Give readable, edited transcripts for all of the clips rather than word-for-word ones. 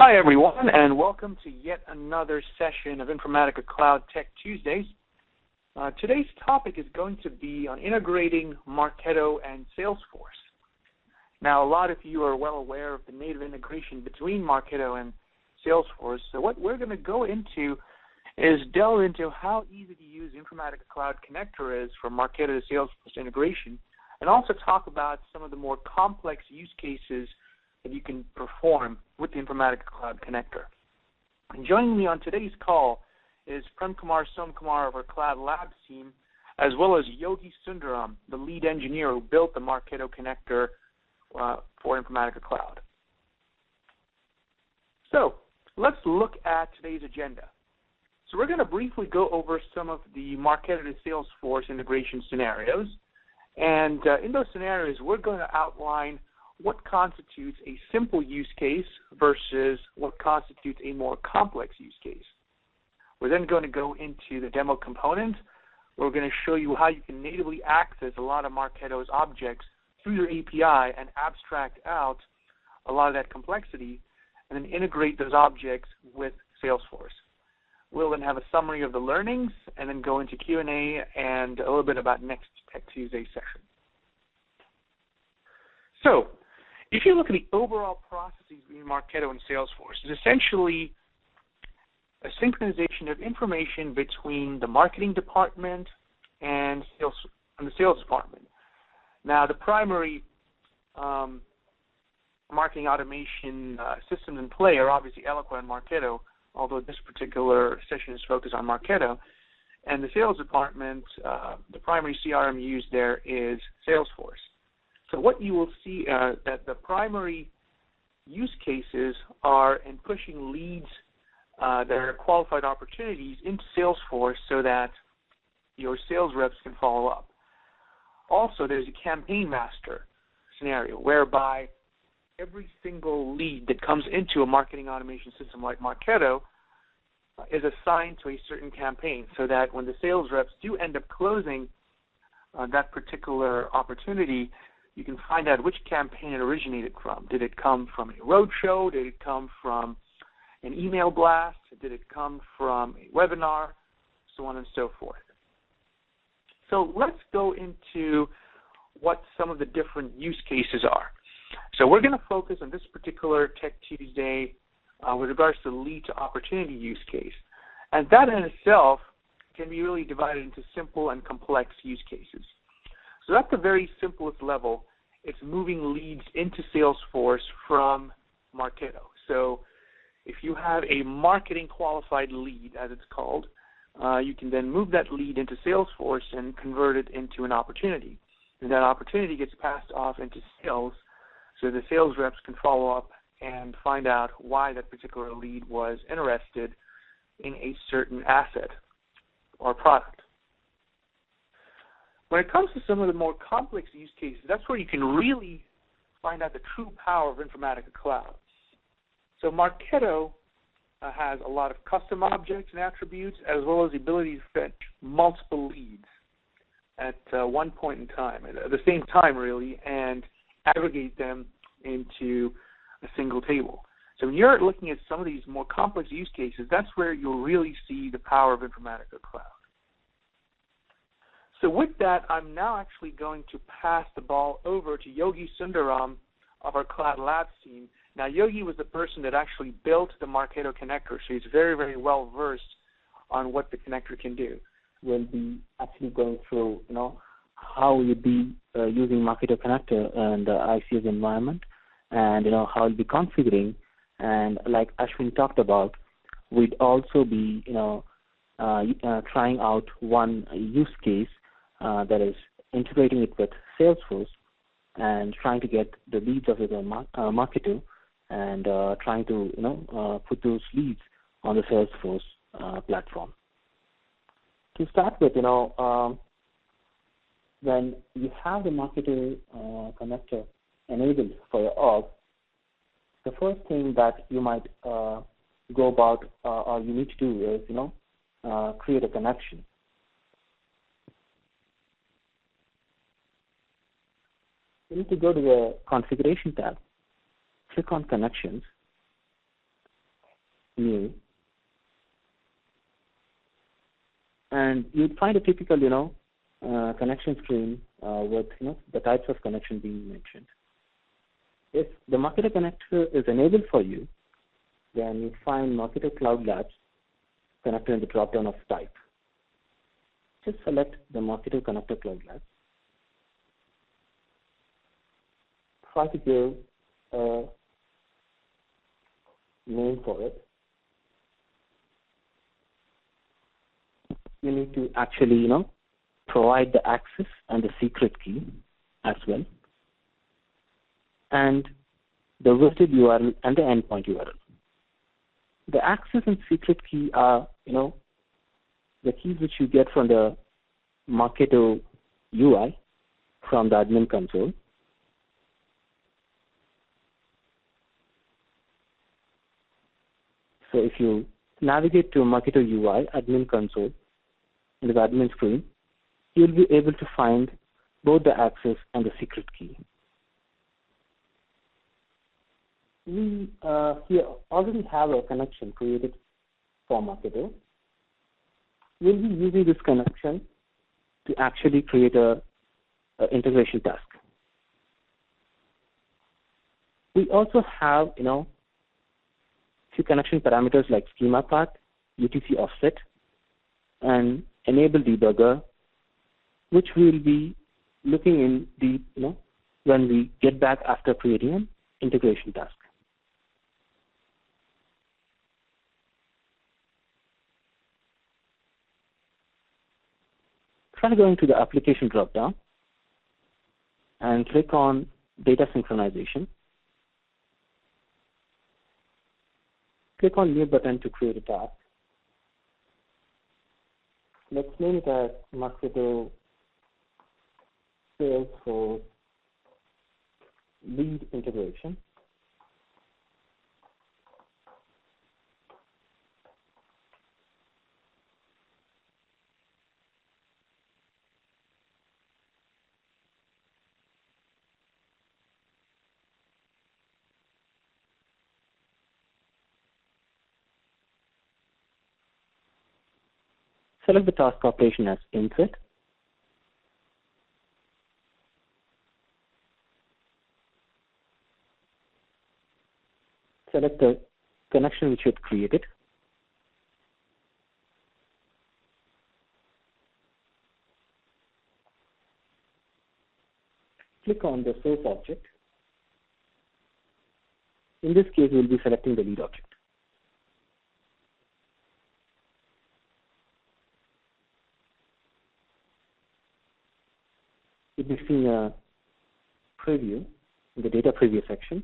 Hi, everyone, and welcome to yet another session of Informatica Cloud Tech Tuesdays. Today's topic is going to be on integrating Marketo and Salesforce. Now, a lot of you are well aware of the native integration between Marketo and Salesforce, so what we're going to go into is delve into how easy to use Informatica Cloud Connector is for Marketo to Salesforce integration, and also talk about some of the more complex use cases that you can perform with the Informatica Cloud Connector. And joining me on today's call is Prem Kumar Somkumar of our Cloud Labs team, as well as Yogi Sundaram, the lead engineer who built the Marketo Connector for Informatica Cloud. So let's look at today's agenda. So we're going to briefly go over some of the Marketo to Salesforce integration scenarios. And in those scenarios, we're going to outline what constitutes a simple use case versus what constitutes a more complex use case. We're then going to go into the demo component. We're going to show you how you can natively access a lot of Marketo's objects through your API and abstract out a lot of that complexity and then integrate those objects with Salesforce. We'll then have a summary of the learnings and then go into Q&A and a little bit about next Tech Tuesday session. So, if you look at the overall processes between Marketo and Salesforce, it's essentially a synchronization of information between the marketing department and the sales department. Now, the primary marketing automation systems in play are obviously Eloqua and Marketo, although this particular session is focused on Marketo. And the sales department, the primary CRM used there is Salesforce. So what you will see that the primary use cases are in pushing leads that are qualified opportunities into Salesforce so that your sales reps can follow up. Also, there's a campaign master scenario whereby every single lead that comes into a marketing automation system like Marketo is assigned to a certain campaign so that when the sales reps do end up closing that particular opportunity, you can find out which campaign it originated from. Did it come from a roadshow? Did it come from an email blast? Did it come from a webinar? So on and so forth. So let's go into what some of the different use cases are. So we're going to focus on this particular Tech Tuesday with regards to the lead to opportunity use case. And that in itself can be really divided into simple and complex use cases. So at the very simplest level, it's moving leads into Salesforce from Marketo. So if you have a marketing qualified lead, as it's called, you can then move that lead into Salesforce and convert it into an opportunity. And that opportunity gets passed off into sales so the sales reps can follow up and find out why that particular lead was interested in a certain asset or product. When it comes to some of the more complex use cases, that's where you can really find out the true power of Informatica Cloud. So Marketo has a lot of custom objects and attributes, as well as the ability to fetch multiple leads at one point in time, at the same time really, and aggregate them into a single table. So when you're looking at some of these more complex use cases, that's where you'll really see the power of Informatica Cloud. So with that, I'm now actually going to pass the ball over to Yogi Sundaram of our Cloud Labs team. Now, Yogi was the person that actually built the Marketo connector, so he's very, very well versed on what the connector can do. We'll be actually going through, how you'd be using Marketo connector and ICS environment, and how you'll be configuring. And like Ashwin talked about, we'd also be, trying out one use case that is integrating it with Salesforce and trying to get the leads of the Marketo and trying to put those leads on the Salesforce platform. To start with, when you have the Marketo connector enabled for your org, the first thing that you might go about or you need to do is, create a connection. You need to go to the Configuration tab, click on Connections, new, and you'd find a typical, connection screen with, the types of connection being mentioned. If the Marketo connector is enabled for you, then you find Marketo Cloud Labs connector in the drop-down of type. Just select the Marketo Connector Cloud Labs. Try to give a name for it. You need to actually, provide the access and the secret key as well, and the visited URL and the endpoint URL. The access and secret key are, the keys which you get from the Marketo UI from the admin console. So if you navigate to Marketo UI admin console in the admin screen, you'll be able to find both the access and the secret key. We here already have a connection created for Marketo. We'll be using this connection to actually create a integration task. We also have, few connection parameters like schema path, UTC offset, and enable debugger, which we'll be looking in deep, when we get back after creating an integration task. Try going to the application dropdown and click on data synchronization. Click on new button to create a task. Let's name it as Marketo Salesforce lead integration. Select the task operation as insert. Select the connection which you had created. Click on the source object. In this case, we will be selecting the lead object. You'll be seeing a preview in the data preview section.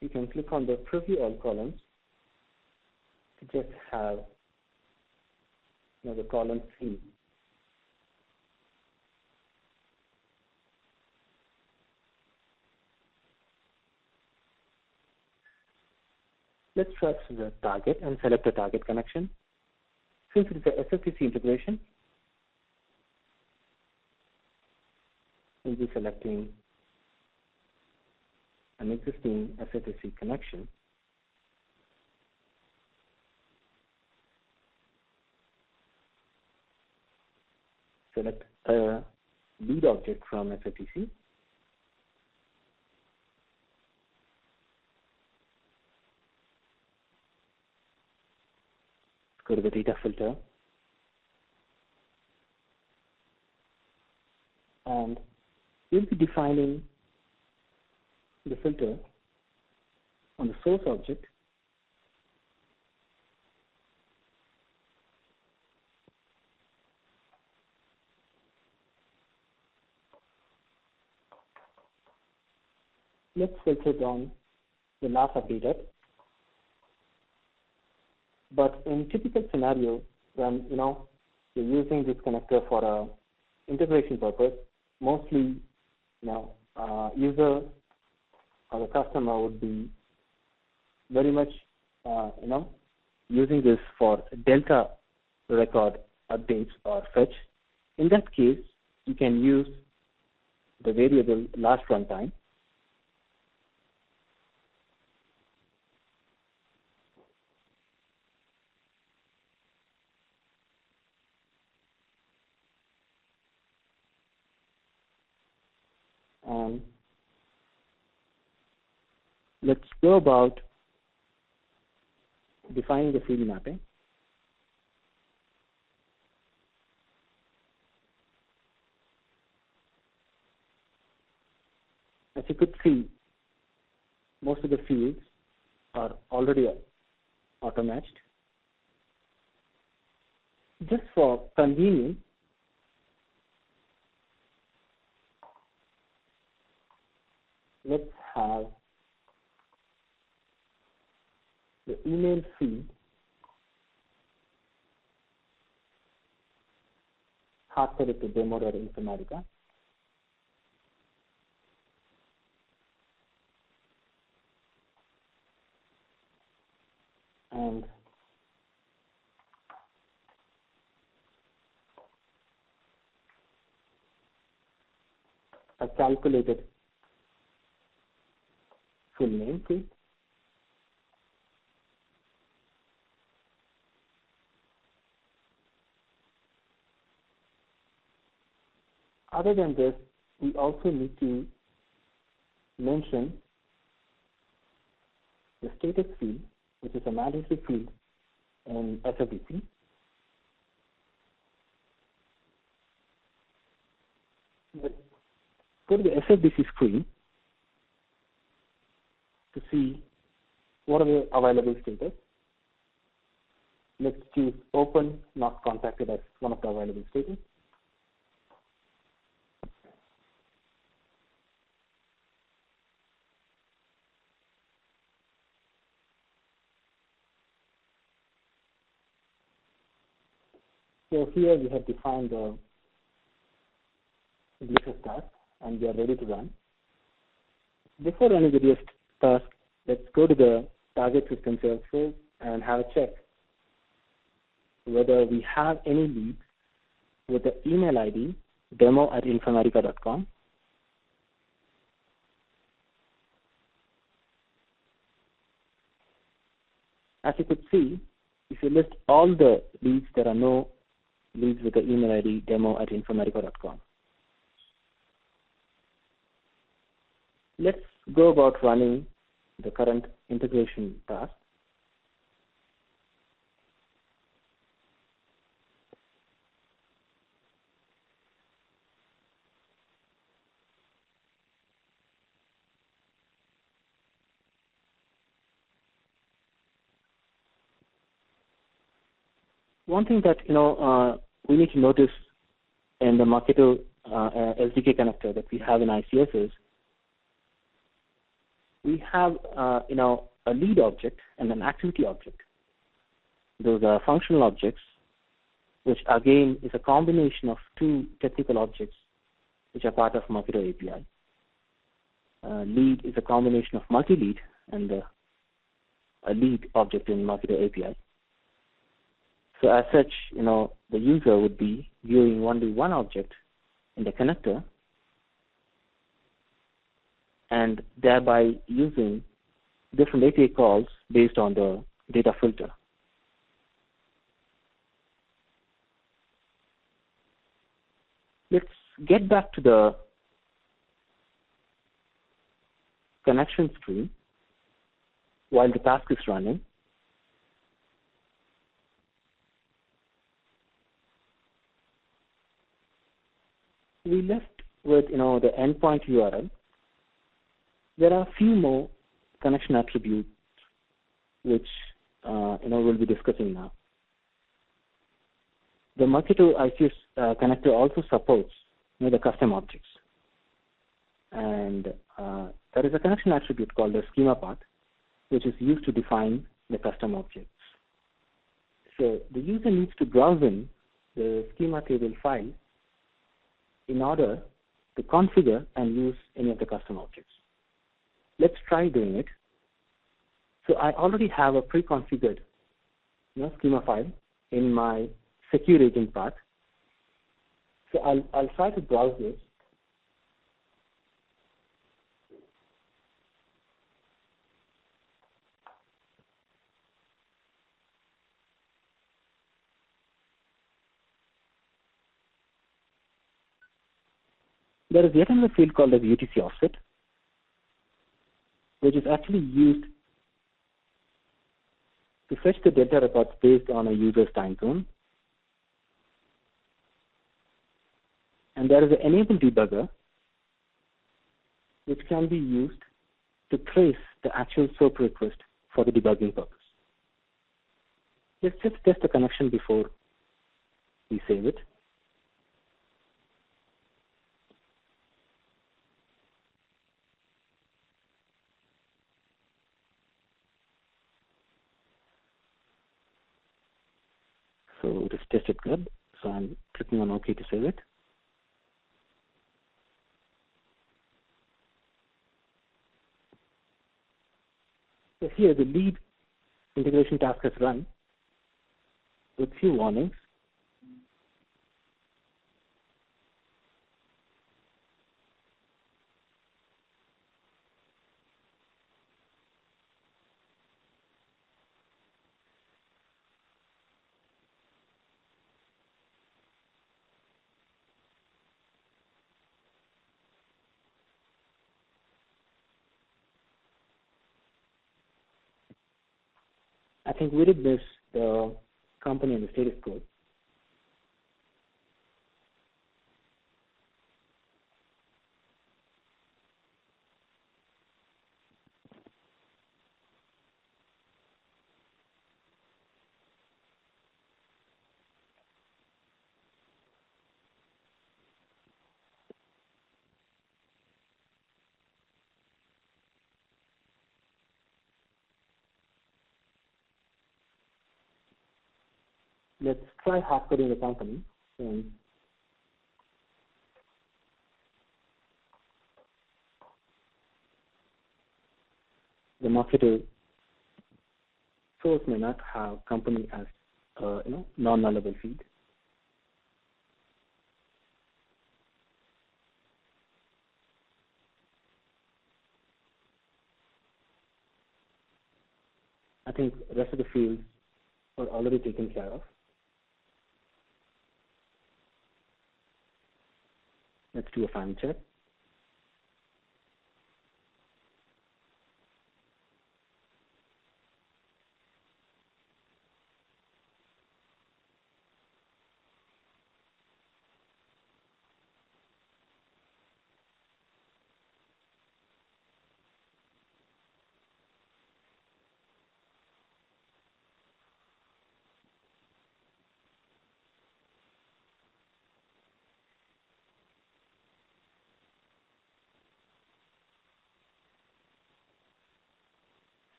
You can click on the preview all columns to just have the column C. Let's press the target and select the target connection. Since it is a SFTC integration, we'll be selecting an existing SFTC connection. Select a lead object from SFTC. Go to the data filter, and we'll be defining the filter on the source object let's filter it on the last updated. But in typical scenario, when you're using this connector for a integration purpose, mostly user or the customer would be very much using this for delta record updates or fetch. In that case, you can use the variable last runtime. And let's go about defining the field mapping. As you could see, most of the fields are already auto-matched. Just for convenience, let's have the email field hard-coded to demo.informatica. And a calculated full name field. Other than this, we also need to mention the status field, which is a mandatory field in SFDC. Let's go to the SFDC screen to see what are the available status. Let's choose open, not contacted as one of the available status. So here we have defined the DSS task and we are ready to run. Before running the DSS task, let's go to the target system Salesforce and have a check whether we have any leads with the email ID demo@informatica.com. As you could see, if you list all the leads, there are no leads with the email ID demo@informatica.com. Let's go about running the current integration task. One thing that we need to notice in the Marketo SDK connector that we have in ICS is we have a lead object and an activity object. Those are functional objects, which again is a combination of two technical objects which are part of Marketo API. Lead is a combination of multi-lead and a lead object in Marketo API. So as such, the user would be viewing only one object in the connector and thereby using different API calls based on the data filter. Let's get back to the connection screen while the task is running. We left with the endpoint URL. There are a few more connection attributes which we'll be discussing now. The Marketo ICS connector also supports the custom objects, and there is a connection attribute called the schema path, which is used to define the custom objects. So the user needs to browse in the schema table file in order to configure and use any of the custom objects. Let's try doing it. So I already have a pre-configured schema file in my secure agent path. So I'll try to browse this. There is yet another field called as UTC offset, which is actually used to fetch the delta records based on a user's time zone. And there is an enable debugger, which can be used to trace the actual SOAP request for the debugging purpose. Let's just test the connection before we save it. So it is tested good. So I'm clicking on OK to save it. So here the lead integration task has run with few warnings. I think we did miss the company and the status code. Let's try hard coding the company. And the marketer source may not have company as non-nullable field. I think the rest of the fields are already taken care of. Let's do a final check.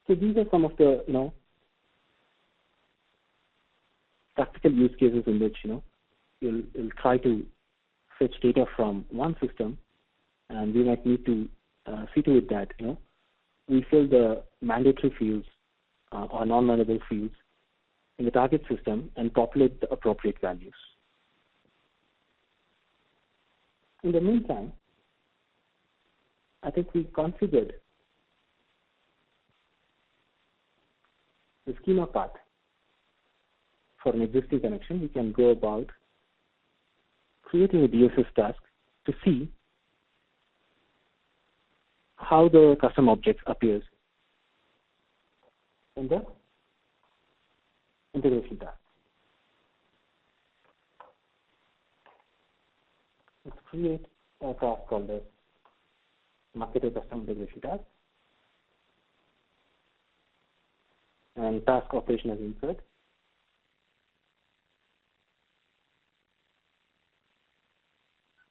So these are some of the practical use cases in which you'll try to fetch data from one system, and we might need to see to it that we fill the mandatory fields or non-nullable fields in the target system and populate the appropriate values. In the meantime, I think we configured the schema path for an existing connection. We can go about creating a DSS task to see how the custom object appears in the integration task. Let's create a task called the marketer custom integration task, and task operation as insert.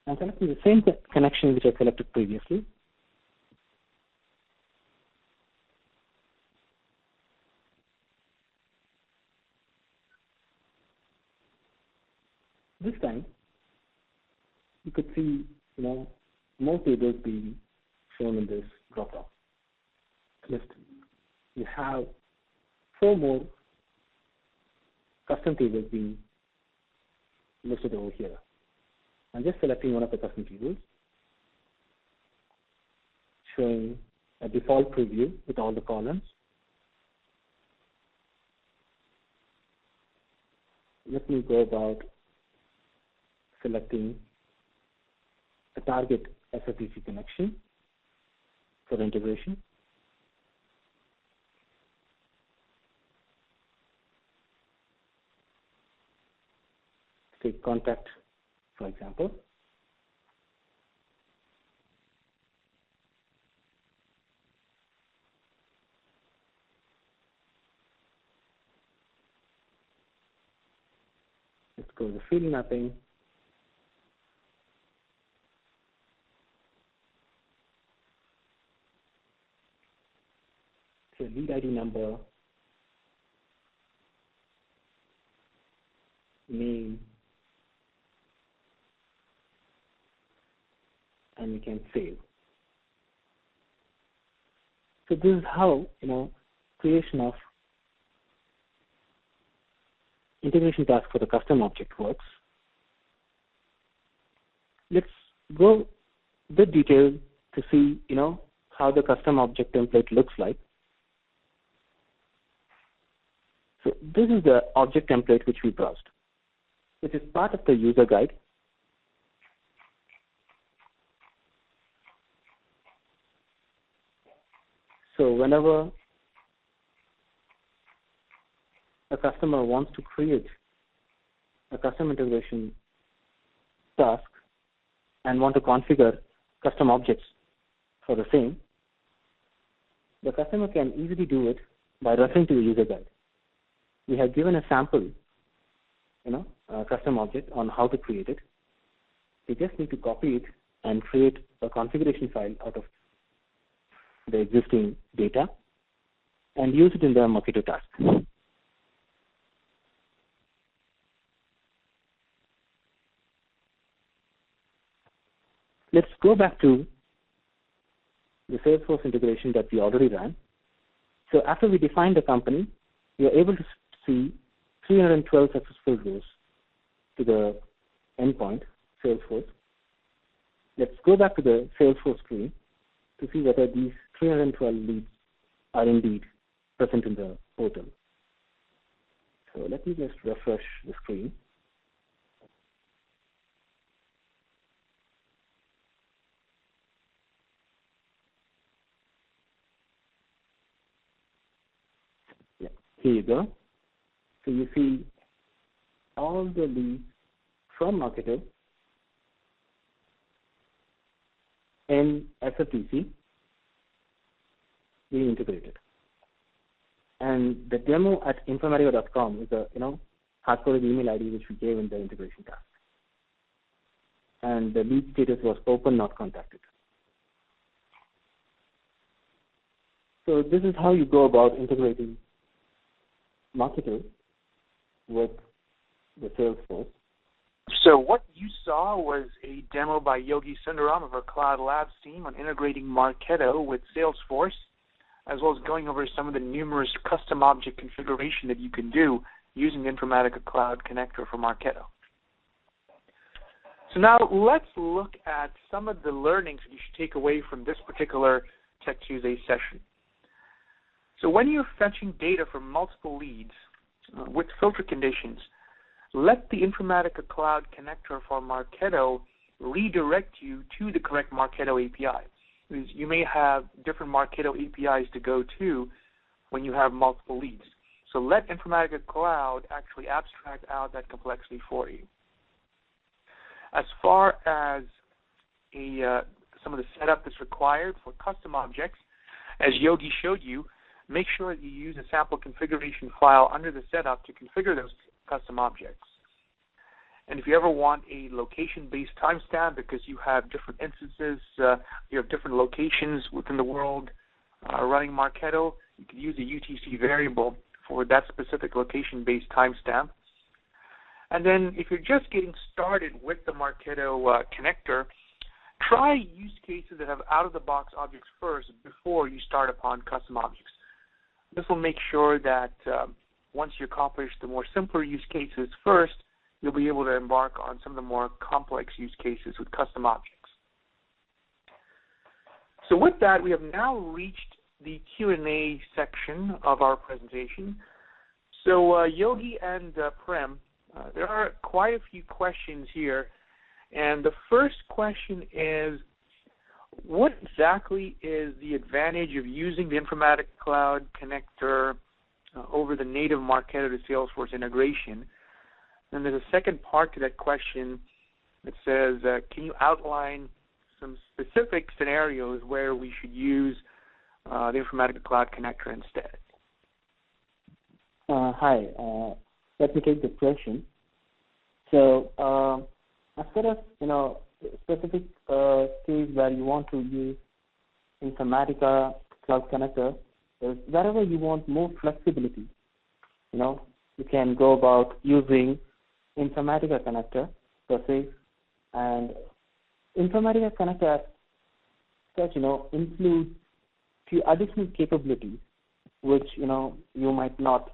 I'm selecting the same connection which I selected previously. This time, you could see, more tables being shown in this drop-down list. You have 4 more custom tables being listed over here. I'm just selecting one of the custom tables, showing a default preview with all the columns. Let me go about selecting a target SFTP connection for integration. Take contact, for example. Let's go to the field mapping. So lead ID number, name, and we can save. So this is how, creation of integration task for the custom object works. Let's go a bit detailed to see, how the custom object template looks like. So this is the object template which we browsed, which is part of the user guide. So whenever a customer wants to create a custom integration task and want to configure custom objects for the same, the customer can easily do it by referring to the user guide. We have given a sample, custom object on how to create it. We just need to copy it and create a configuration file out of the existing data and use it in the Marketo task. Let's go back to the Salesforce integration that we already ran. So after we defined the company, we are able to see 312 successful rows to the endpoint, Salesforce. Let's go back to the Salesforce screen to see whether these 312 leads are indeed present in the portal. So let me just refresh the screen. Yeah, here you go. So you see all the leads from Marketo in SFTC being integrated. And the demo at informatica.com is a hard-coded email ID which we gave in the integration task. And the lead status was open, not contacted. So this is how you go about integrating Marketo with the Salesforce. So what you saw was a demo by Yogi Sundaram of our Cloud Labs team on integrating Marketo with Salesforce, as well as going over some of the numerous custom object configuration that you can do using the Informatica Cloud Connector for Marketo. So now let's look at some of the learnings that you should take away from this particular Tech Tuesday session. So when you're fetching data from multiple leads with filter conditions, let the Informatica Cloud Connector for Marketo redirect you to the correct Marketo API. Because you may have different Marketo APIs to go to when you have multiple leads. So let Informatica Cloud actually abstract out that complexity for you. As far as some of the setup that's required for custom objects, as Yogi showed you, make sure that you use a sample configuration file under the setup to configure those custom objects. And if you ever want a location-based timestamp because you have different instances, you have different locations within the world running Marketo, you can use a UTC variable for that specific location-based timestamp. And then if you're just getting started with the Marketo connector, try use cases that have out-of-the-box objects first before you start upon custom objects. This will make sure that once you accomplish the more simpler use cases first, you'll be able to embark on some of the more complex use cases with custom objects. So with that, we have now reached the Q&A section of our presentation. So Yogi and Prem, there are quite a few questions here. And the first question is, what exactly is the advantage of using the Informatica Cloud Connector over the native Marketo to Salesforce integration? And there's a second part to that question that says, can you outline some specific scenarios where we should use the Informatica Cloud Connector instead? Hi. Let me take the question. So, as far as specific case where you want to use Informatica Cloud Connector is wherever you want more flexibility. You can go about using Informatica Connector per se, and Informatica Connector as such, includes few additional capabilities which you might not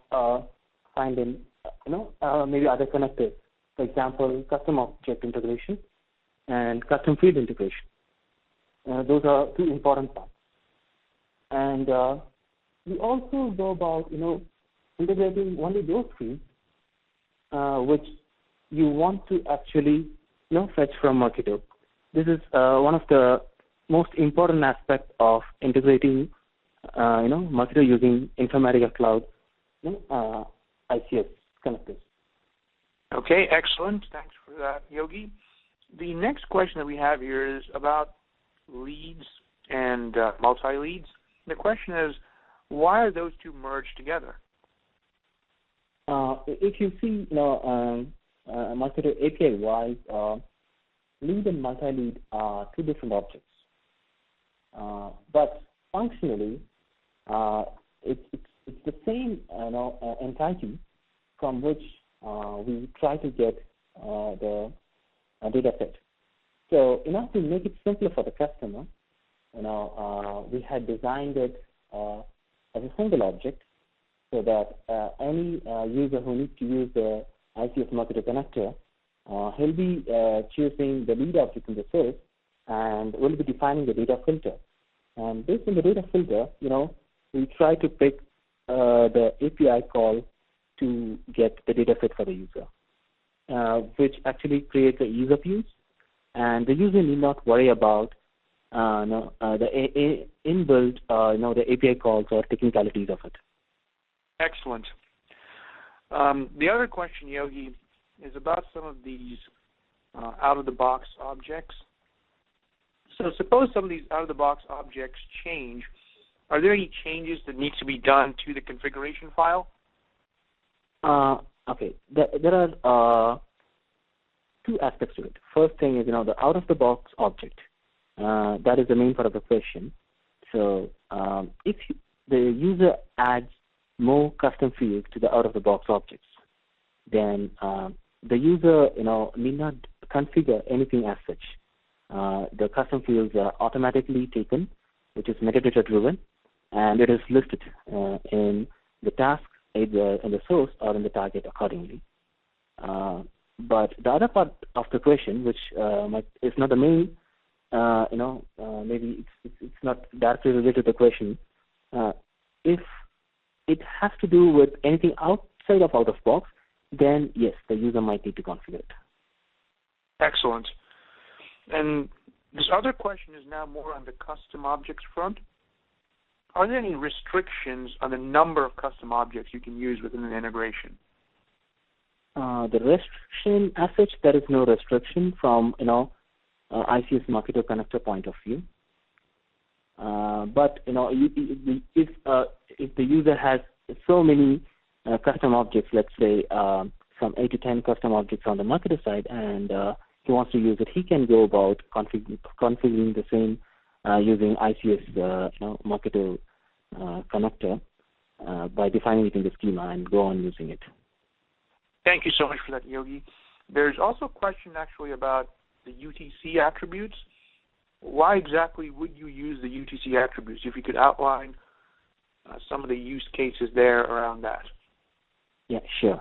find in maybe other connectors. For example, custom object integration and custom field integration. Those are two important parts. And we also go about integrating only those fields which you want to actually fetch from Marketo. This is one of the most important aspects of integrating Marketo using Informatica Cloud ICS connectors. Okay, excellent. Thanks for that, Yogi. The next question that we have here is about leads and multi-leads. The question is, why are those two merged together? If you see, Marketo API-wise, lead and multi-lead are two different objects. But functionally, it's the same entity from which we try to get the data set. So in order to make it simpler for the customer, we had designed it as a single object so that any user who needs to use the ICS Marketo connector, he'll be choosing the lead object in the source and will be defining the data filter. And based on the data filter, we try to pick the API call to get the data set for the user, which actually creates a ease of use, and the user need not worry about the inbuilt, the API calls or technicalities of it. Excellent. The other question, Yogi, is about some of these out-of-the-box objects. So suppose some of these out-of-the-box objects change. Are there any changes that need to be done to the configuration file? Okay. There are two aspects to it. First thing is, the out-of-the-box object. That is the main part of the question. So if the user adds more custom fields to the out-of-the-box objects, then the user, need not configure anything as such. The custom fields are automatically taken, which is metadata driven, and it is listed in the task, either in the source or in the target accordingly. But the other part of the question, which is not the main, maybe it's not directly related to the question. If it has to do with anything outside of out-of-box, then yes, the user might need to configure it. Excellent. And this other question is now more on the custom objects front. Are there any restrictions on the number of custom objects you can use within an integration? The restriction, as such, there is no restriction from ICS Marketo connector point of view. But if the user has so many custom objects, let's say some 8 to 10 custom objects on the Marketo side, and he wants to use it, he can go about configuring the same using ICS Marketo connector by defining it in the schema and go on using it. Thank you so much for that, Yogi. There's also a question actually about the UTC attributes. Why exactly would you use the UTC attributes? If you could outline some of the use cases there around that. Yeah, sure.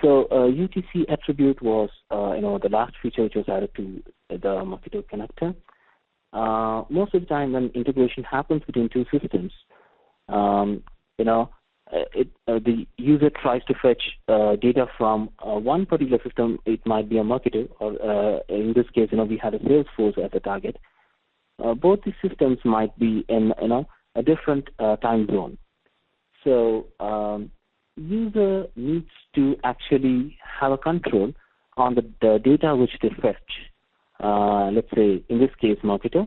So UTC attribute was, the last feature which was added to the Marketo connector. Most of the time when integration happens between two systems, the user tries to fetch data from one particular system. It might be a Marketo, or in this case, we had a Salesforce as a target. Both these systems might be in, a different time zone. So user needs to actually have a control on the data which they fetch. Let's say in this case Marketo,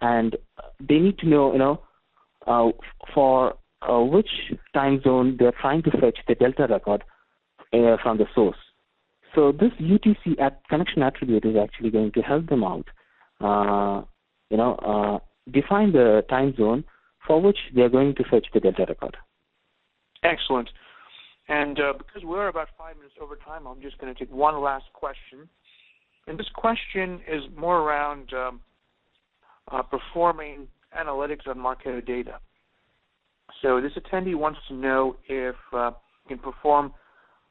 and they need to know, for which time zone they're trying to fetch the delta record from the source. So this UTC connection attribute is actually going to help them out, define the time zone for which they're going to fetch the delta record. Excellent. And because we're about 5 minutes over time, I'm just going to take one last question. And this question is more around performing analytics on Marketo data. So this attendee wants to know if you can perform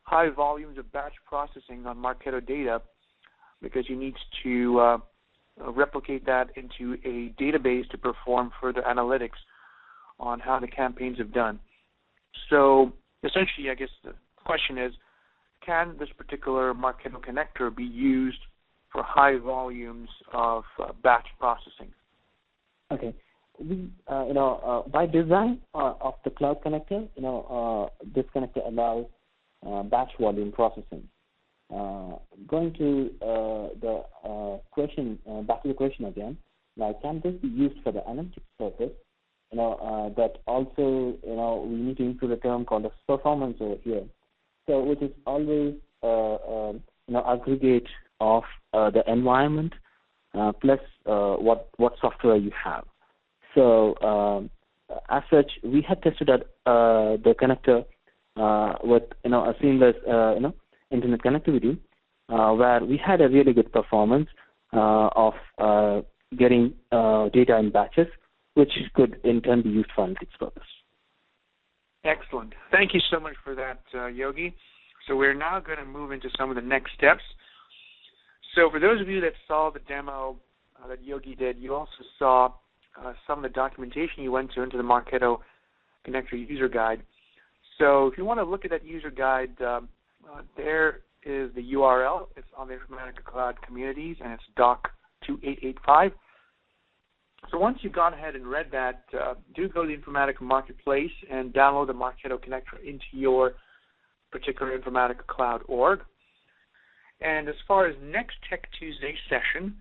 high volumes of batch processing on Marketo data, because he needs to replicate that into a database to perform further analytics on how the campaigns have done. So essentially, I guess the question is, can this particular Marketo connector be used for high volumes of batch processing? Okay. We, by design of the cloud connector, this connector allows batch volume processing. Going to the question, back to the question again, can this be used for the analytics purpose? That also, we need to include a term called as performance over here. So, which is always, aggregate of the environment plus what software you have. So, as such, we had tested out the connector with, a seamless, internet connectivity, where we had a really good performance of getting data in batches, which could in turn be used for analytics purpose. Excellent. Thank you so much for that, Yogi. So we're now going to move into some of the next steps. So for those of you that saw the demo that Yogi did, you also saw some of the documentation you went into the Marketo Connector user guide. So if you want to look at that user guide, there is the URL. It's on the Informatica Cloud Communities, and it's doc 2885. So once you've gone ahead and read that, do go to the Informatica Marketplace and download the Marketo Connector into your particular Informatica Cloud org. And as far as next Tech Tuesday session,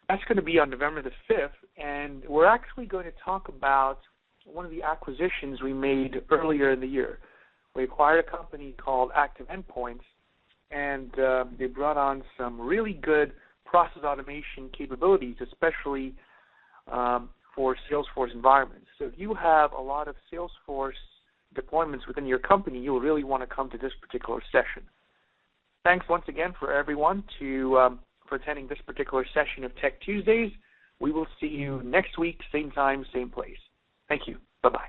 that's going to be on November the 5th, and we're actually going to talk about one of the acquisitions we made earlier in the year. We acquired a company called Active Endpoints, and they brought on some really good process automation capabilities, especially for Salesforce environments. So if you have a lot of Salesforce deployments within your company, you'll really want to come to this particular session. Thanks once again for everyone for attending this particular session of Tech Tuesdays. We will see you next week, same time, same place. Thank you. Bye-bye.